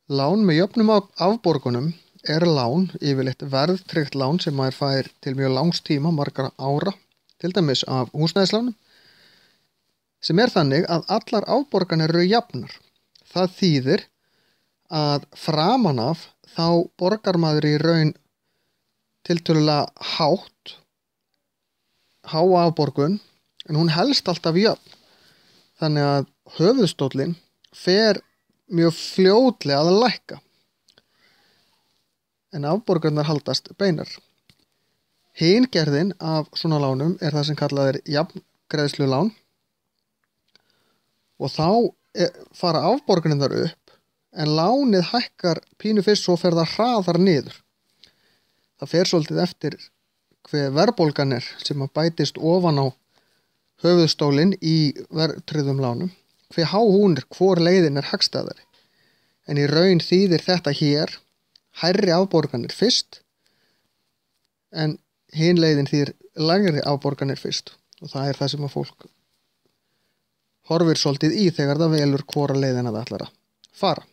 Lán með jöfnum afborgunum lán, yfirleitt verðtryggt lán sem maður fær til mjög langs tíma, margra ára, til dæmis af húsnæðislánum, sem þannig að allar afborganir eru jafnar. Það þýðir að framan af þá borgar maður í raun tiltölulega háa afborgun, en hún helst alltaf jöfn. Þannig að höfuðstóllinn fer mjög fljótlega að lækka, en afborganirnar haldast beinar. Hin gerðin af svona lánum það sem kallað jafngreiðslulán, og þá fara afborganirnar upp, en lánið hækkar pínu fyrst, svo fer það hraðar niður. Það fer svolítið eftir hver verðbólgan sem að bætist ofan á höfuðstólinn í verðtryggðum lánum, hve há hún hvor leiðin hagstæðari. En í raun þýðir þetta hér hærri afborganir fyrst, en hin leiðin þýðir lægri afborganir fyrst, og það það sem að fólk horfir svolítið í þegar það velur hvora leiðina það ætlar að fara.